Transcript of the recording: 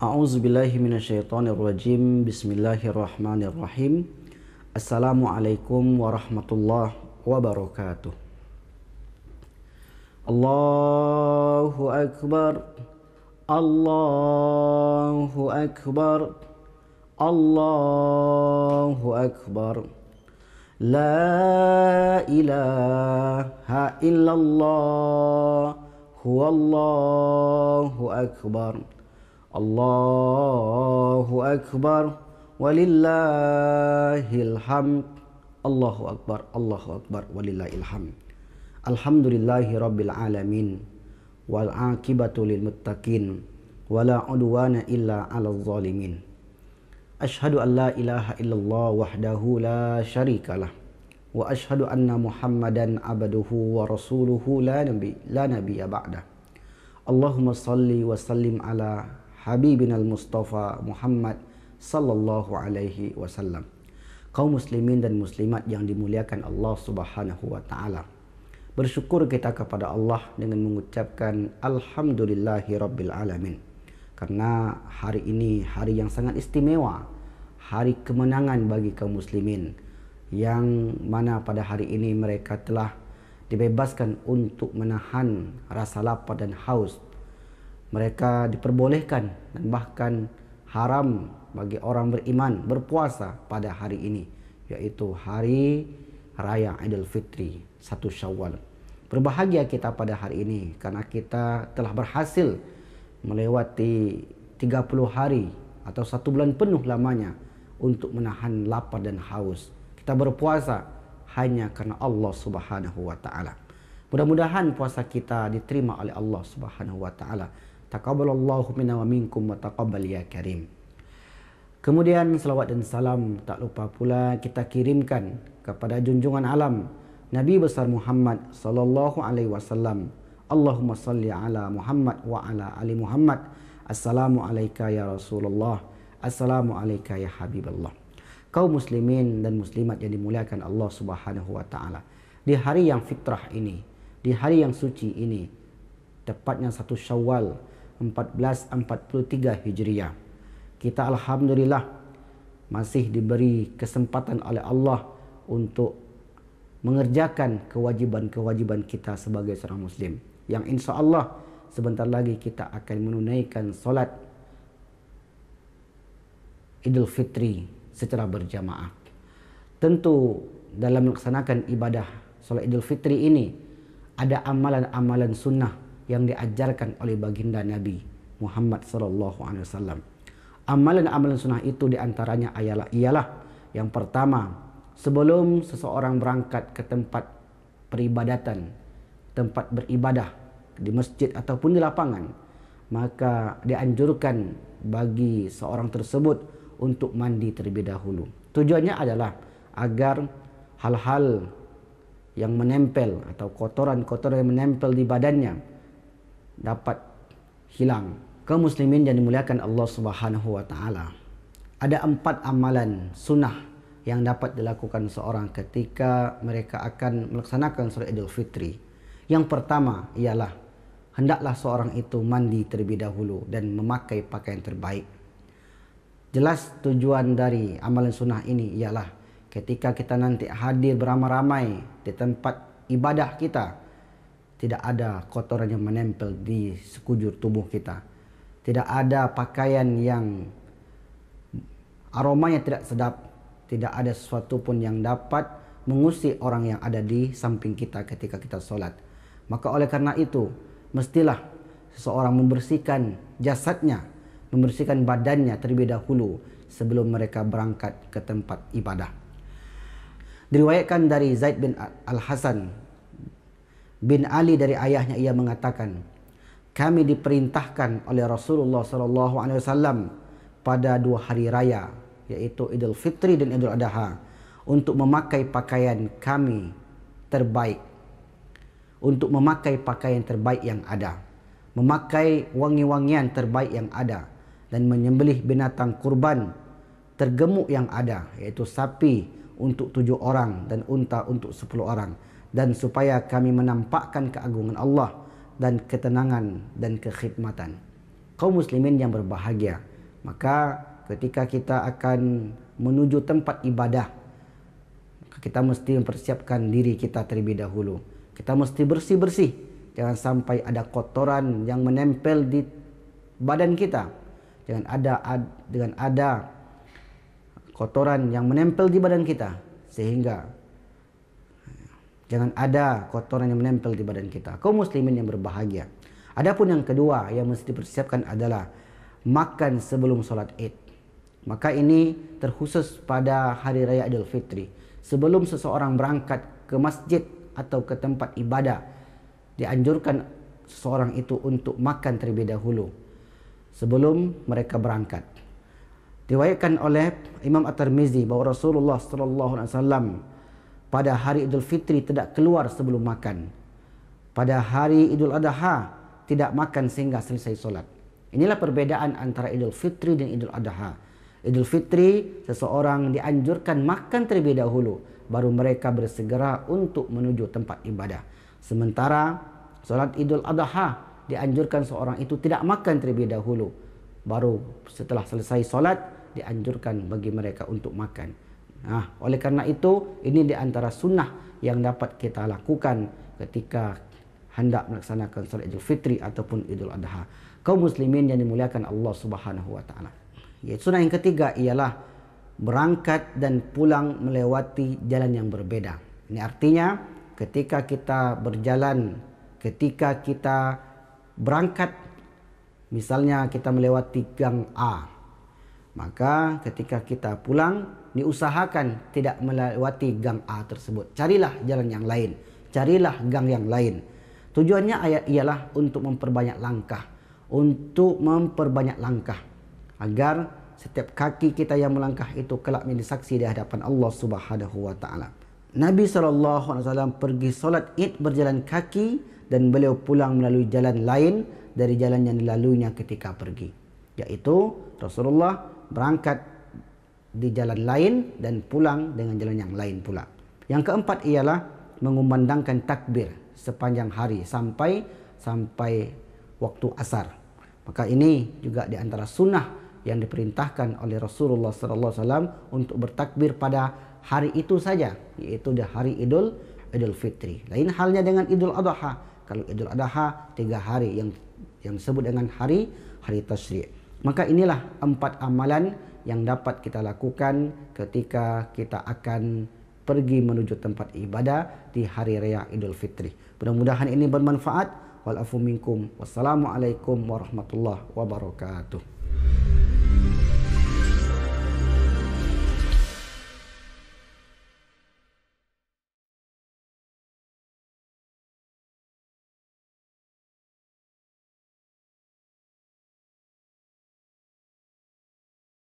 A'udzubillahi minasyaitonirrajim. Bismillahirrahmanirrahim. Assalamualaikum warahmatullahi wabarakatuh. Allahu akbar. Allahu akbar. Allahu akbar. La ilaha illallah. Huwallahu akbar. Allahu akbar walillahil hamd. Allahu akbar, Allahu akbar walillahil hamd. Alhamdulillahi rabbil alamin wal aqibatu lil muttaqin wala udwana illa 'alal zalimin. Asyhadu an la ilaha illallah wahdahu la syarikalah wa asyhadu anna Muhammadan abduhu wa rasuluhu la nabiyya ba'dah. Allahumma salli wa sallim ala Habibinal Mustafa Muhammad sallallahu alaihi wasallam. Kaum muslimin dan muslimat yang dimuliakan Allah Subhanahu wa taala. Bersyukur kita kepada Allah dengan mengucapkan alhamdulillahi rabbil alamin. Karena hari ini hari yang sangat istimewa, hari kemenangan bagi kaum muslimin, yang mana pada hari ini mereka telah dibebaskan untuk menahan rasa lapar dan haus. Mereka diperbolehkan dan bahkan haram bagi orang beriman berpuasa pada hari ini, yaitu hari Raya Idul Fitri 1 Syawal. Berbahagia kita pada hari ini karena kita telah berhasil melewati 30 hari atau 1 bulan penuh lamanya untuk menahan lapar dan haus. Kita berpuasa hanya karena Allah Subhanahu wa taala. Mudah-mudahan puasa kita diterima oleh Allah Subhanahu wa taala. Taqabbalallahu minna wa minkum wa taqabbal ya karim. Kemudian selawat dan salam tak lupa pula kita kirimkan kepada junjungan alam Nabi besar Muhammad sallallahu alaihi wasallam. Allahumma salli ala Muhammad wa ala ali Muhammad. Assalamu alayka ya Rasulullah. Assalamu alayka ya Habiballah. Kaum muslimin dan muslimat yang dimuliakan Allah Subhanahu wa taala. Di hari yang fitrah ini, di hari yang suci ini, tepatnya 1 Syawal 1443 Hijriah, kita alhamdulillah masih diberi kesempatan oleh Allah untuk mengerjakan kewajiban-kewajiban kita sebagai seorang muslim, yang insya Allah sebentar lagi kita akan menunaikan solat Idul Fitri secara berjamaah. Tentu dalam melaksanakan ibadah solat Idul Fitri ini ada amalan-amalan sunnah yang diajarkan oleh baginda Nabi Muhammad sallallahu alaihi wasallam. Amalan-amalan sunnah itu diantaranya ialah yang pertama, sebelum seseorang berangkat ke tempat peribadatan, tempat beribadah di masjid ataupun di lapangan, maka dianjurkan bagi seorang tersebut untuk mandi terlebih dahulu. Tujuannya adalah agar hal-hal yang menempel atau kotoran-kotoran yang menempel di badannya dapat hilang. Kaum muslimin yang dimuliakan Allah Subhanahu wa taala, ada 4 amalan sunnah yang dapat dilakukan seorang ketika mereka akan melaksanakan salat Idul Fitri. Yang pertama ialah hendaklah seorang itu mandi terlebih dahulu dan memakai pakaian terbaik. Jelas tujuan dari amalan sunnah ini ialah ketika kita nanti hadir beramai-ramai di tempat ibadah kita, tidak ada kotoran yang menempel di sekujur tubuh kita. Tidak ada pakaian yang aromanya tidak sedap. Tidak ada sesuatu pun yang dapat mengusik orang yang ada di samping kita ketika kita sholat. Maka oleh karena itu, mestilah seseorang membersihkan jasadnya, membersihkan badannya terlebih dahulu sebelum mereka berangkat ke tempat ibadah. Diriwayatkan dari Zaid bin Al-Hasan bin Ali dari ayahnya, ia mengatakan, kami diperintahkan oleh Rasulullah SAW pada 2 hari raya, yaitu Idul Fitri dan Idul Adha, untuk memakai pakaian kami terbaik, untuk memakai pakaian terbaik yang ada, memakai wangi-wangian terbaik yang ada, dan menyembelih binatang kurban tergemuk yang ada, yaitu sapi untuk 7 orang dan unta untuk 10 orang. Dan supaya kami menampakkan keagungan Allah dan ketenangan dan kekhidmatan. Kaum muslimin yang berbahagia, Maka ketika kita akan menuju tempat ibadah, kita mesti mempersiapkan diri kita terlebih dahulu. Kita mesti bersih-bersih. Jangan sampai ada kotoran yang menempel di badan kita. Jangan ada kotoran yang menempel di badan kita. Sehingga jangan ada kotoran yang menempel di badan kita. Kaum muslimin yang berbahagia. Adapun yang kedua yang mesti dipersiapkan adalah makan sebelum solat Id. Maka ini terkhusus pada hari raya Idul Fitri. Sebelum seseorang berangkat ke masjid atau ke tempat ibadah, dianjurkan seseorang itu untuk makan terlebih dahulu sebelum mereka berangkat. Diriwayatkan oleh Imam At-Tirmizi bahawa Rasulullah sallallahu alaihi wasallam pada hari Idul Fitri tidak keluar sebelum makan. Pada hari Idul Adha tidak makan sehingga selesai solat. Inilah perbedaan antara Idul Fitri dan Idul Adha. Idul Fitri, seseorang dianjurkan makan terlebih dahulu, baru mereka bersegera untuk menuju tempat ibadah. Sementara solat Idul Adha dianjurkan seorang itu tidak makan terlebih dahulu, baru setelah selesai solat dianjurkan bagi mereka untuk makan. Nah, oleh karena itu, ini di antara sunnah yang dapat kita lakukan ketika hendak melaksanakan solat Idul Fitri ataupun Idul Adha. Kaum muslimin yang dimuliakan Allah Subhanahu wa taala. Sunnah yang ketiga ialah berangkat dan pulang melewati jalan yang berbeda. Ini artinya ketika kita berjalan, ketika kita berangkat, misalnya kita melewati gang A, maka ketika kita pulang diusahakan tidak melewati gang A tersebut. Carilah jalan yang lain, carilah gang yang lain. Tujuannya ialah untuk memperbanyak langkah, agar setiap kaki kita yang melangkah itu kelak menjadi saksi di hadapan Allah Subhanahu wa taala. Nabi SAW pergi solat Id berjalan kaki dan beliau pulang melalui jalan lain dari jalan yang dilaluinya ketika pergi, yaitu Rasulullah berangkat di jalan lain dan pulang dengan jalan yang lain pula. Yang keempat ialah mengumandangkan takbir sepanjang hari sampai waktu asar. Maka ini juga di antara sunnah yang diperintahkan oleh Rasulullah SAW untuk bertakbir pada hari itu saja, yaitu di hari Idul Fitri. Lain halnya dengan Idul Adha. Kalau Idul Adha 3 hari yang disebut dengan hari tasyrik. Maka inilah 4 amalan yang dapat kita lakukan ketika kita akan pergi menuju tempat ibadah di hari raya Idul Fitri. Mudah-mudahan ini bermanfaat. Wal afu minkum. Wassalamualaikum warahmatullahi wabarakatuh.